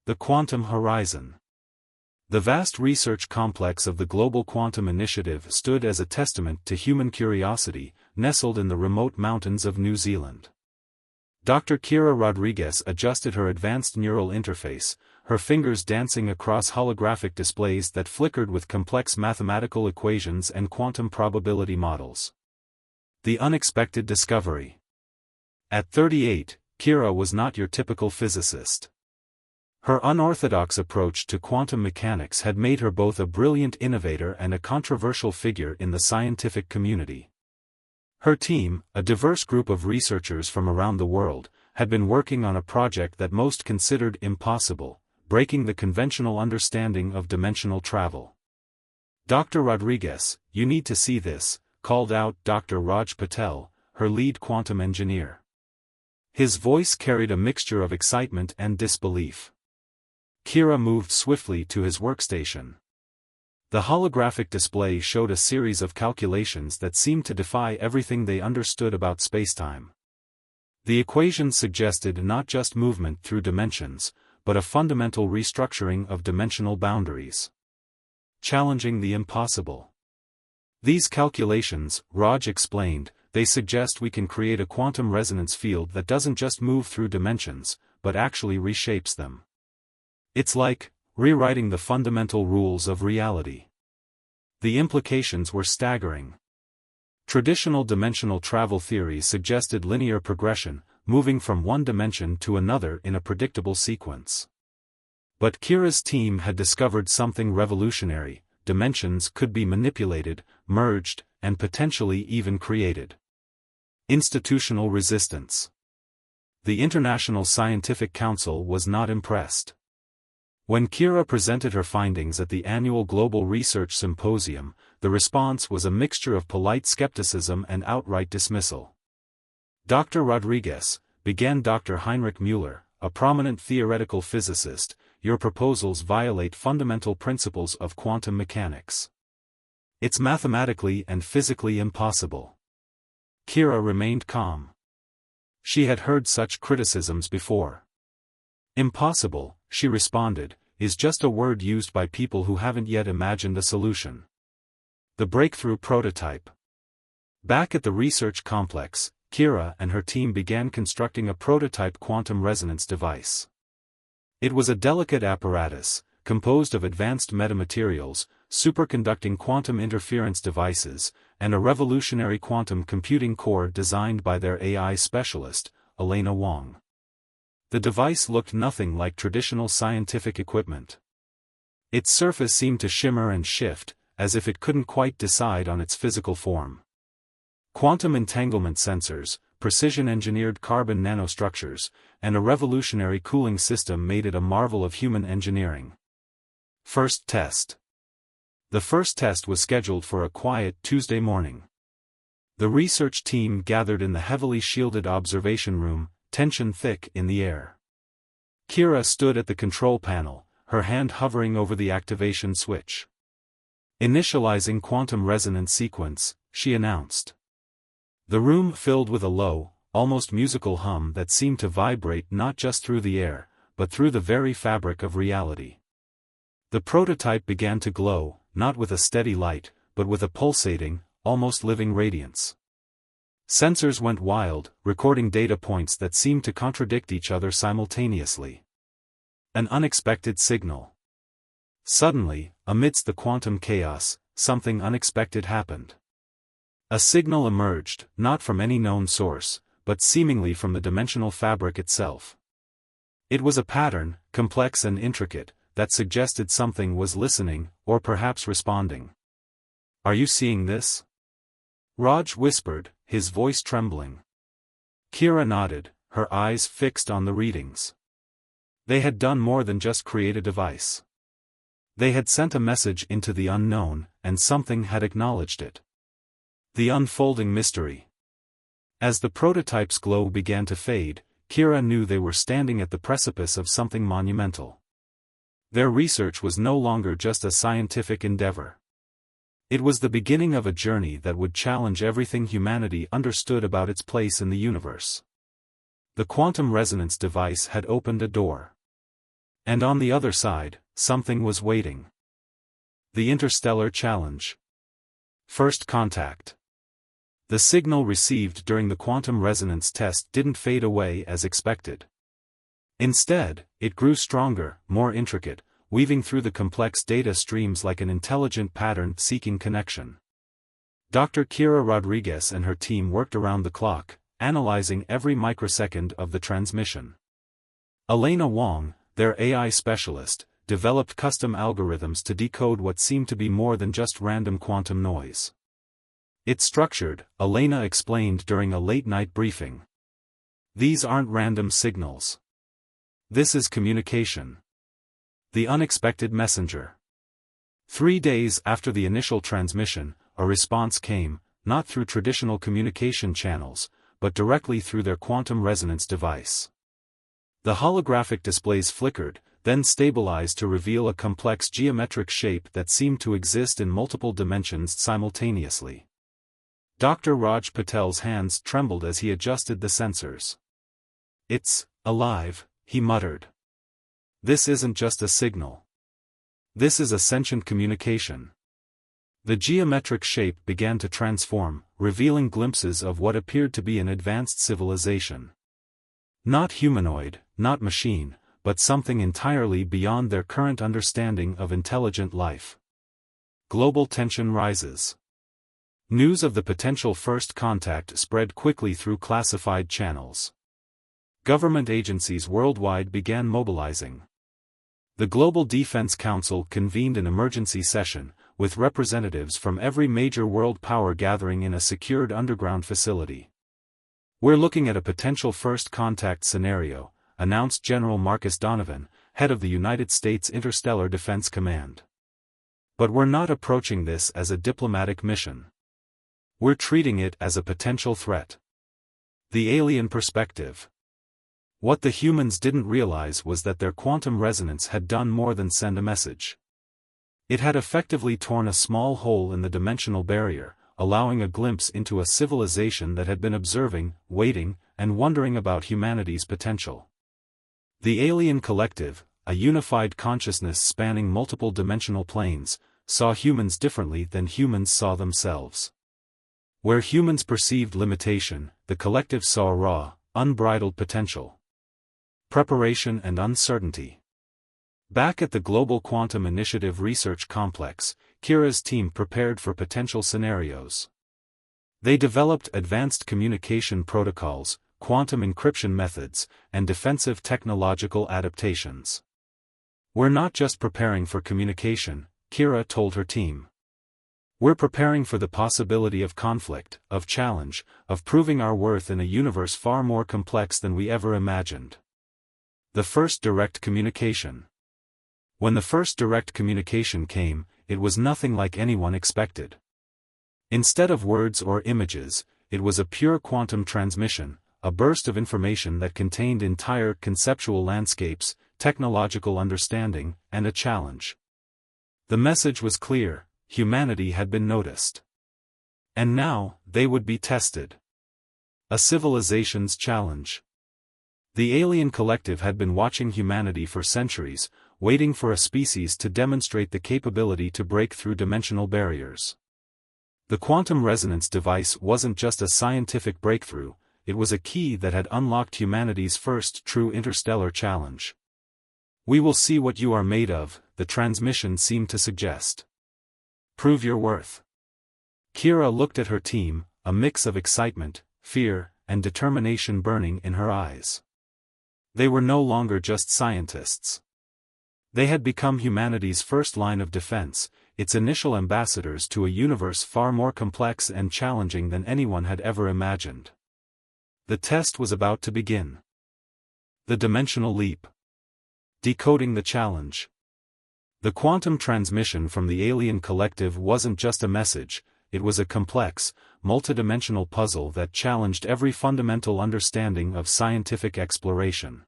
The quantum horizon. The vast research complex of the Global Quantum Initiative stood as a testament to human curiosity, nestled in the remote mountains of New Zealand. Dr. Kira Rodriguez adjusted her advanced neural interface, her fingers dancing across holographic displays that flickered with complex mathematical equations and quantum probability models. The unexpected discovery. At 38, Kira was not your typical physicist. Her unorthodox approach to quantum mechanics had made her both a brilliant innovator and a controversial figure in the scientific community. Her team, a diverse group of researchers from around the world, had been working on a project that most considered impossible, breaking the conventional understanding of dimensional travel. Dr. Rodriguez, you need to see this, called out Dr. Raj Patel, her lead quantum engineer. His voice carried a mixture of excitement and disbelief. Kira moved swiftly to his workstation. The holographic display showed a series of calculations that seemed to defy everything they understood about spacetime. The equations suggested not just movement through dimensions, but a fundamental restructuring of dimensional boundaries. Challenging the impossible. These calculations, Raj explained, they suggest we can create a quantum resonance field that doesn't just move through dimensions, but actually reshapes them. It's like rewriting the fundamental rules of reality. The implications were staggering. Traditional dimensional travel theory suggested linear progression, moving from one dimension to another in a predictable sequence. But Kira's team had discovered something revolutionary: dimensions could be manipulated, merged, and potentially even created. Institutional resistance. The International Scientific Council was not impressed. When Kira presented her findings at the annual Global Research Symposium, the response was a mixture of polite skepticism and outright dismissal. Dr. Rodriguez, began Dr. Heinrich Müller, a prominent theoretical physicist, your proposals violate fundamental principles of quantum mechanics. It's mathematically and physically impossible. Kira remained calm. She had heard such criticisms before. Impossible, she responded, is just a word used by people who haven't yet imagined a solution. The breakthrough prototype. Back at the research complex, Kira and her team began constructing a prototype quantum resonance device. It was a delicate apparatus, composed of advanced metamaterials, superconducting quantum interference devices, and a revolutionary quantum computing core designed by their AI specialist, Elena Wong. The device looked nothing like traditional scientific equipment. Its surface seemed to shimmer and shift, as if it couldn't quite decide on its physical form. Quantum entanglement sensors, precision-engineered carbon nanostructures, and a revolutionary cooling system made it a marvel of human engineering. First test. The first test was scheduled for a quiet Tuesday morning. The research team gathered in the heavily shielded observation room, tension thick in the air. Kira stood at the control panel, her hand hovering over the activation switch. Initializing quantum resonance sequence, she announced. The room filled with a low, almost musical hum that seemed to vibrate not just through the air, but through the very fabric of reality. The prototype began to glow, not with a steady light, but with a pulsating, almost living radiance. Sensors went wild, recording data points that seemed to contradict each other simultaneously. An unexpected signal. Suddenly, amidst the quantum chaos, something unexpected happened. A signal emerged, not from any known source, but seemingly from the dimensional fabric itself. It was a pattern, complex and intricate, that suggested something was listening, or perhaps responding. Are you seeing this? Raj whispered, his voice trembling. Kira nodded, her eyes fixed on the readings. They had done more than just create a device. They had sent a message into the unknown, and something had acknowledged it. The unfolding mystery. As the prototype's glow began to fade, Kira knew they were standing at the precipice of something monumental. Their research was no longer just a scientific endeavor. It was the beginning of a journey that would challenge everything humanity understood about its place in the universe. The quantum resonance device had opened a door. And on the other side, something was waiting. The Interstellar Challenge. First contact. The signal received during the quantum resonance test didn't fade away as expected. Instead, it grew stronger, more intricate, weaving through the complex data streams like an intelligent pattern seeking connection. Dr. Kira Rodriguez and her team worked around the clock, analyzing every microsecond of the transmission. Elena Wong, their AI specialist, developed custom algorithms to decode what seemed to be more than just random quantum noise. It's structured, Elena explained during a late-night briefing. These aren't random signals. This is communication. The unexpected messenger. 3 days after the initial transmission, a response came, not through traditional communication channels, but directly through their quantum resonance device. The holographic displays flickered, then stabilized to reveal a complex geometric shape that seemed to exist in multiple dimensions simultaneously. Dr. Raj Patel's hands trembled as he adjusted the sensors. "It's alive," he muttered. "This isn't just a signal. This is a sentient communication." The geometric shape began to transform, revealing glimpses of what appeared to be an advanced civilization. Not humanoid, not machine, but something entirely beyond their current understanding of intelligent life. Global tension rises. News of the potential first contact spread quickly through classified channels. Government agencies worldwide began mobilizing. The Global Defense Council convened an emergency session, with representatives from every major world power gathering in a secured underground facility. "We're looking at a potential first contact scenario," announced General Marcus Donovan, head of the United States Interstellar Defense Command. "But we're not approaching this as a diplomatic mission. We're treating it as a potential threat." The alien perspective. What the humans didn't realize was that their quantum resonance had done more than send a message. It had effectively torn a small hole in the dimensional barrier, allowing a glimpse into a civilization that had been observing, waiting, and wondering about humanity's potential. The alien collective, a unified consciousness spanning multiple dimensional planes, saw humans differently than humans saw themselves. Where humans perceived limitation, the collective saw raw, unbridled potential. Preparation and uncertainty. Back at the Global Quantum Initiative Research Complex, Kira's team prepared for potential scenarios. They developed advanced communication protocols, quantum encryption methods, and defensive technological adaptations. "We're not just preparing for communication," Kira told her team. "We're preparing for the possibility of conflict, of challenge, of proving our worth in a universe far more complex than we ever imagined." The first direct communication. When the first direct communication came, it was nothing like anyone expected. Instead of words or images, it was a pure quantum transmission, a burst of information that contained entire conceptual landscapes, technological understanding, and a challenge. The message was clear: humanity had been noticed. And now, they would be tested. A civilization's challenge. The alien collective had been watching humanity for centuries, waiting for a species to demonstrate the capability to break through dimensional barriers. The quantum resonance device wasn't just a scientific breakthrough, it was a key that had unlocked humanity's first true interstellar challenge. "We will see what you are made of," the transmission seemed to suggest. "Prove your worth." Kira looked at her team, a mix of excitement, fear, and determination burning in her eyes. They were no longer just scientists. They had become humanity's first line of defense, its initial ambassadors to a universe far more complex and challenging than anyone had ever imagined. The test was about to begin. The dimensional leap. Decoding the challenge. The quantum transmission from the alien collective wasn't just a message, it was a complex, multidimensional puzzle that challenged every fundamental understanding of scientific exploration.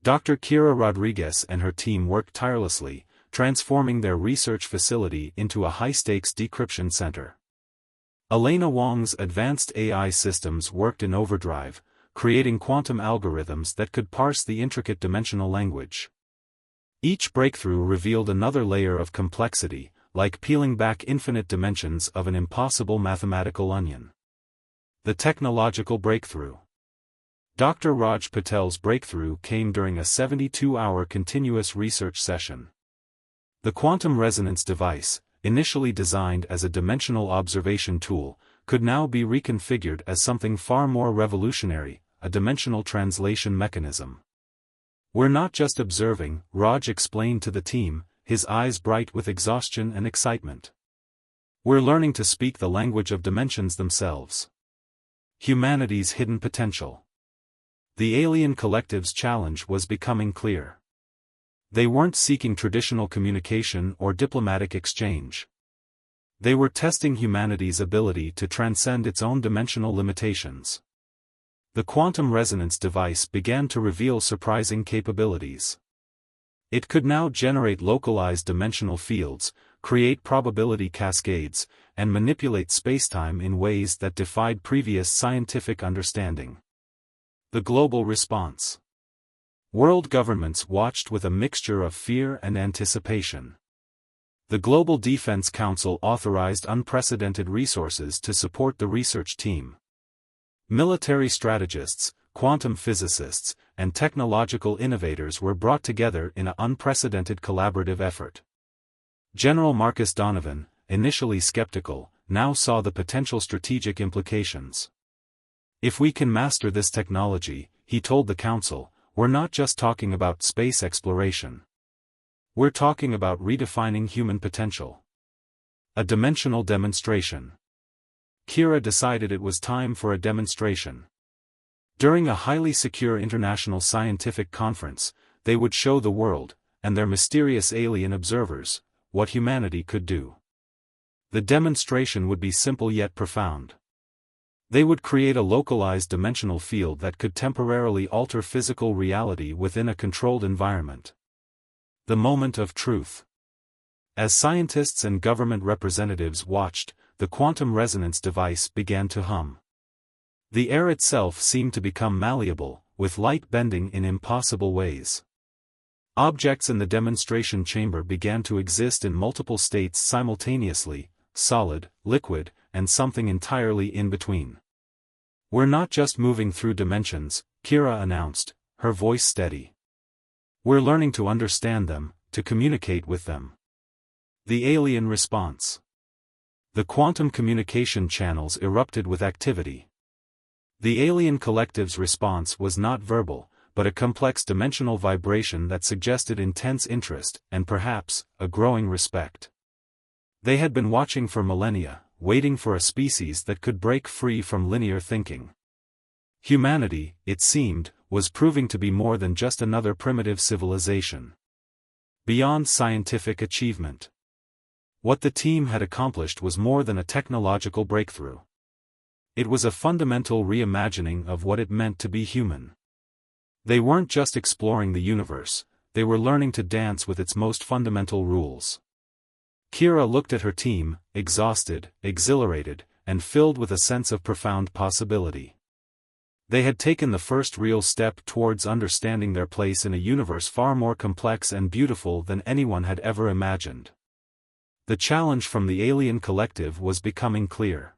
Dr. Kira Rodriguez and her team worked tirelessly, transforming their research facility into a high-stakes decryption center. Elena Wong's advanced AI systems worked in overdrive, creating quantum algorithms that could parse the intricate dimensional language. Each breakthrough revealed another layer of complexity, like peeling back infinite dimensions of an impossible mathematical onion. The technological breakthrough. Dr. Raj Patel's breakthrough came during a 72-hour continuous research session. The quantum resonance device, initially designed as a dimensional observation tool, could now be reconfigured as something far more revolutionary, a dimensional translation mechanism. "We're not just observing," Raj explained to the team, his eyes bright with exhaustion and excitement. "We're learning to speak the language of dimensions themselves. Humanity's hidden potential." The alien collective's challenge was becoming clear. They weren't seeking traditional communication or diplomatic exchange. They were testing humanity's ability to transcend its own dimensional limitations. The quantum resonance device began to reveal surprising capabilities. It could now generate localized dimensional fields, create probability cascades, and manipulate spacetime in ways that defied previous scientific understanding. The global response. World governments watched with a mixture of fear and anticipation. The Global Defense Council authorized unprecedented resources to support the research team. Military strategists, quantum physicists, and technological innovators were brought together in an unprecedented collaborative effort. General Marcus Donovan, initially skeptical, now saw the potential strategic implications. "If we can master this technology," he told the council, "we're not just talking about space exploration. We're talking about redefining human potential." A dimensional demonstration. Kira decided it was time for a demonstration. During a highly secure international scientific conference, they would show the world, and their mysterious alien observers, what humanity could do. The demonstration would be simple yet profound. They would create a localized dimensional field that could temporarily alter physical reality within a controlled environment. The moment of truth. As scientists and government representatives watched, the quantum resonance device began to hum. The air itself seemed to become malleable, with light bending in impossible ways. Objects in the demonstration chamber began to exist in multiple states simultaneously: solid, liquid, and something entirely in between. "We're not just moving through dimensions," Kira announced, her voice steady. "We're learning to understand them, to communicate with them." The alien response. The quantum communication channels erupted with activity. The alien collective's response was not verbal, but a complex dimensional vibration that suggested intense interest, and perhaps, a growing respect. They had been watching for millennia, waiting for a species that could break free from linear thinking. Humanity, it seemed, was proving to be more than just another primitive civilization. Beyond scientific achievement. What the team had accomplished was more than a technological breakthrough. It was a fundamental reimagining of what it meant to be human. They weren't just exploring the universe, they were learning to dance with its most fundamental rules. Kira looked at her team, exhausted, exhilarated, and filled with a sense of profound possibility. They had taken the first real step towards understanding their place in a universe far more complex and beautiful than anyone had ever imagined. The challenge from the alien collective was becoming clear.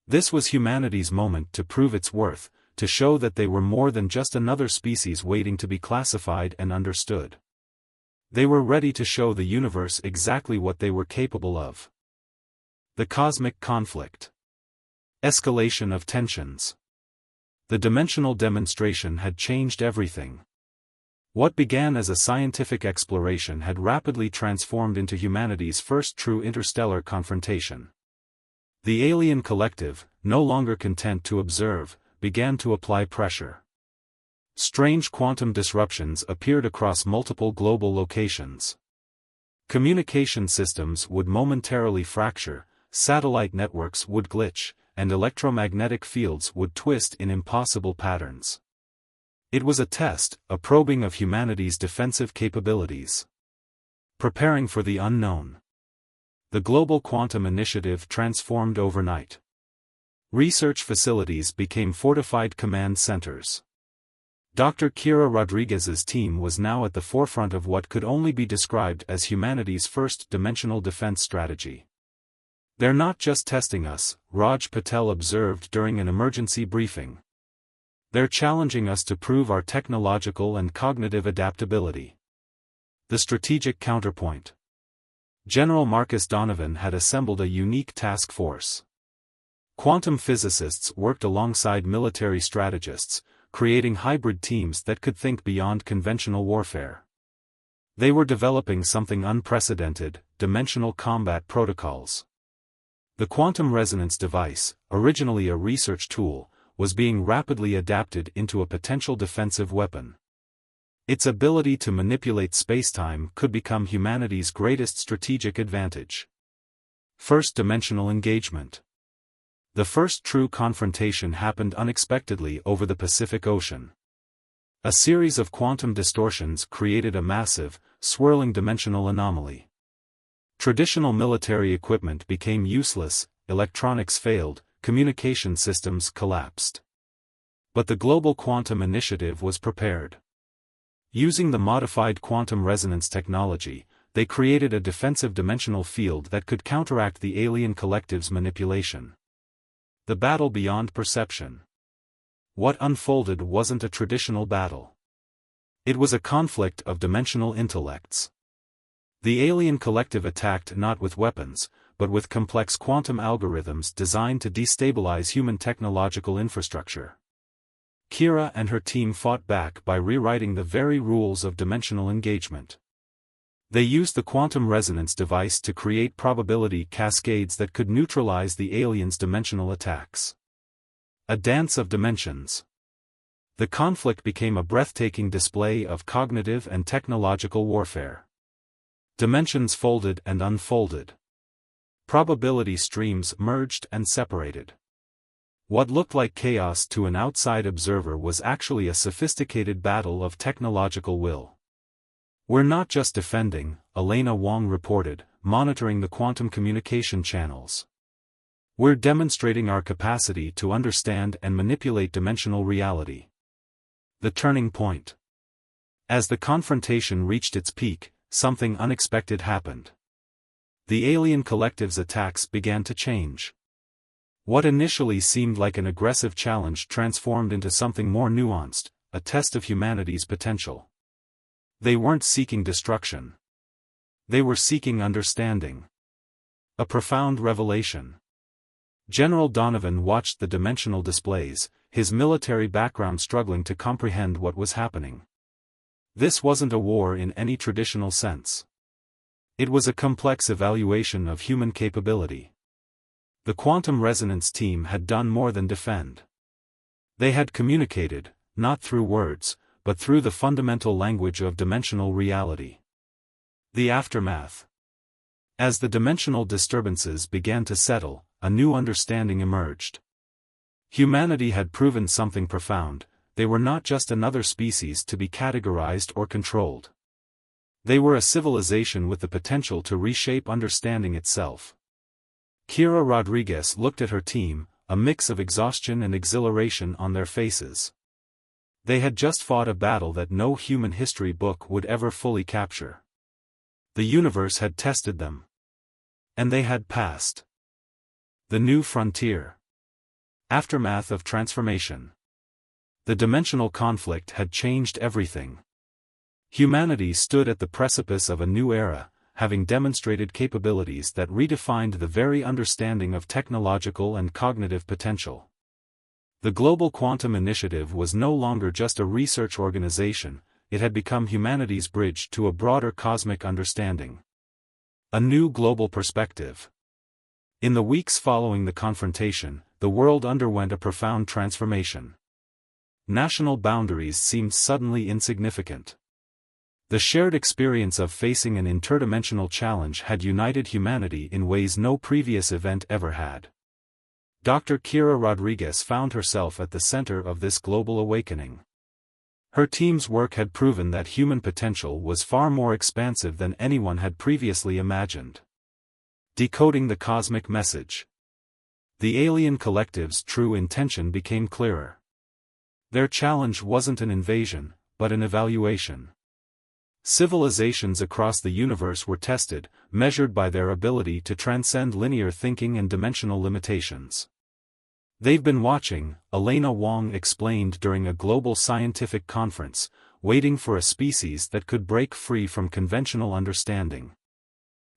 This was humanity's moment to prove its worth, to show that they were more than just another species waiting to be classified and understood. They were ready to show the universe exactly what they were capable of. The cosmic conflict. Escalation of tensions. The dimensional demonstration had changed everything. What began as a scientific exploration had rapidly transformed into humanity's first true interstellar confrontation. The alien collective, no longer content to observe, began to apply pressure. Strange quantum disruptions appeared across multiple global locations. Communication systems would momentarily fracture, satellite networks would glitch, and electromagnetic fields would twist in impossible patterns. It was a test, a probing of humanity's defensive capabilities. Preparing for the unknown. The global quantum initiative transformed overnight. Research facilities became fortified command centers. Dr. Kira Rodriguez's team was now at the forefront of what could only be described as humanity's first dimensional defense strategy. "They're not just testing us," Raj Patel observed during an emergency briefing. "They're challenging us to prove our technological and cognitive adaptability." The strategic counterpoint. General Marcus Donovan had assembled a unique task force. Quantum physicists worked alongside military strategists, creating hybrid teams that could think beyond conventional warfare. They were developing something unprecedented: dimensional combat protocols. The quantum resonance device, originally a research tool, was being rapidly adapted into a potential defensive weapon. Its ability to manipulate spacetime could become humanity's greatest strategic advantage. First dimensional engagement. The first true confrontation happened unexpectedly over the Pacific Ocean. A series of quantum distortions created a massive, swirling dimensional anomaly. Traditional military equipment became useless, electronics failed, communication systems collapsed. But the Global Quantum Initiative was prepared. Using the modified quantum resonance technology, they created a defensive dimensional field that could counteract the alien collective's manipulation. The battle beyond perception. What unfolded wasn't a traditional battle. It was a conflict of dimensional intellects. The alien collective attacked not with weapons, but with complex quantum algorithms designed to destabilize human technological infrastructure. Kira and her team fought back by rewriting the very rules of dimensional engagement. They used the quantum resonance device to create probability cascades that could neutralize the aliens' dimensional attacks. A dance of dimensions. The conflict became a breathtaking display of cognitive and technological warfare. Dimensions folded and unfolded. Probability streams merged and separated. What looked like chaos to an outside observer was actually a sophisticated battle of technological will. "We're not just defending," Elena Wong reported, monitoring the quantum communication channels. "We're demonstrating our capacity to understand and manipulate dimensional reality." The turning point. As the confrontation reached its peak, something unexpected happened. The alien collective's attacks began to change. What initially seemed like an aggressive challenge transformed into something more nuanced, a test of humanity's potential. They weren't seeking destruction. They were seeking understanding. A profound revelation. General Donovan watched the dimensional displays, his military background struggling to comprehend what was happening. This wasn't a war in any traditional sense. It was a complex evaluation of human capability. The quantum resonance team had done more than defend. They had communicated, not through words, but through the fundamental language of dimensional reality. The aftermath. As the dimensional disturbances began to settle, a new understanding emerged. Humanity had proven something profound: they were not just another species to be categorized or controlled. They were a civilization with the potential to reshape understanding itself. Kira Rodriguez looked at her team, a mix of exhaustion and exhilaration on their faces. They had just fought a battle that no human history book would ever fully capture. The universe had tested them. And they had passed. The new frontier. Aftermath of transformation. The dimensional conflict had changed everything. Humanity stood at the precipice of a new era, having demonstrated capabilities that redefined the very understanding of technological and cognitive potential. The Global Quantum Initiative was no longer just a research organization, it had become humanity's bridge to a broader cosmic understanding. A new global perspective. In the weeks following the confrontation, the world underwent a profound transformation. National boundaries seemed suddenly insignificant. The shared experience of facing an interdimensional challenge had united humanity in ways no previous event ever had. Dr. Kira Rodriguez found herself at the center of this global awakening. Her team's work had proven that human potential was far more expansive than anyone had previously imagined. Decoding the cosmic message. The alien collective's true intention became clearer. Their challenge wasn't an invasion, but an evaluation. Civilizations across the universe were tested, measured by their ability to transcend linear thinking and dimensional limitations. "They've been watching," Elena Wong explained during a global scientific conference, waiting for a species that could break free from conventional understanding.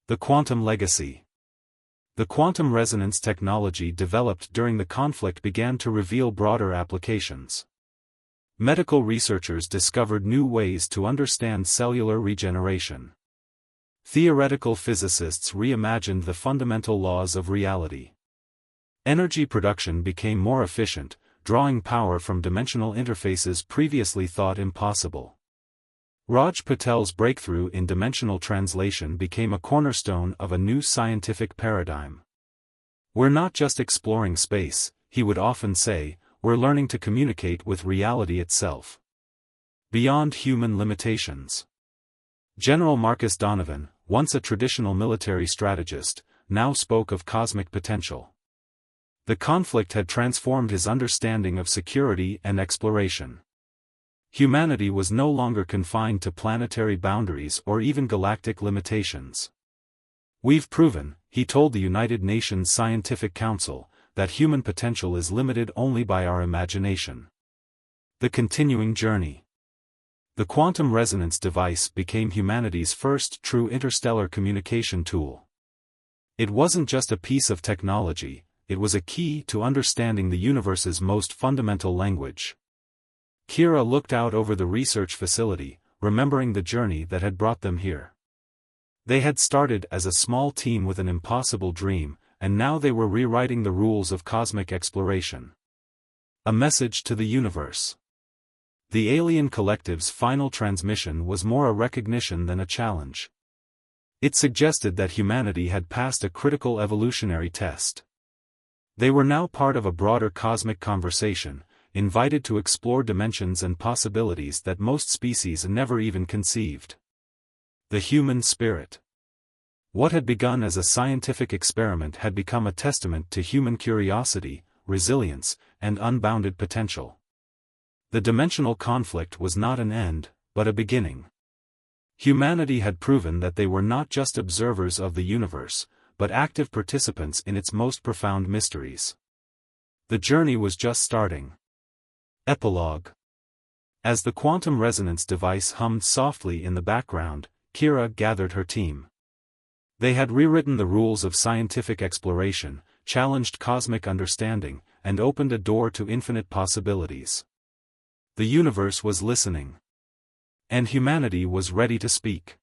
The quantum legacy. The quantum resonance technology developed during the conflict began to reveal broader applications. Medical researchers discovered new ways to understand cellular regeneration. Theoretical physicists reimagined the fundamental laws of reality. Energy production became more efficient, drawing power from dimensional interfaces previously thought impossible. Raj Patel's breakthrough in dimensional translation became a cornerstone of a new scientific paradigm. "We're not just exploring space," he would often say, "we're learning to communicate with reality itself. Beyond human limitations." General Marcus Donovan, once a traditional military strategist, now spoke of cosmic potential. The conflict had transformed his understanding of security and exploration. Humanity was no longer confined to planetary boundaries or even galactic limitations. "We've proven," he told the United Nations Scientific Council, "that human potential is limited only by our imagination." The continuing journey. The quantum resonance device became humanity's first true interstellar communication tool. It wasn't just a piece of technology, it was a key to understanding the universe's most fundamental language. Kira looked out over the research facility, remembering the journey that had brought them here. They had started as a small team with an impossible dream, and now they were rewriting the rules of cosmic exploration. A message to the universe. The alien collective's final transmission was more a recognition than a challenge. It suggested that humanity had passed a critical evolutionary test. They were now part of a broader cosmic conversation, invited to explore dimensions and possibilities that most species never even conceived. The human spirit. What had begun as a scientific experiment had become a testament to human curiosity, resilience, and unbounded potential. The dimensional conflict was not an end, but a beginning. Humanity had proven that they were not just observers of the universe, but active participants in its most profound mysteries. The journey was just starting. Epilogue. As the quantum resonance device hummed softly in the background, Kira gathered her team. They had rewritten the rules of scientific exploration, challenged cosmic understanding, and opened a door to infinite possibilities. The universe was listening. And humanity was ready to speak.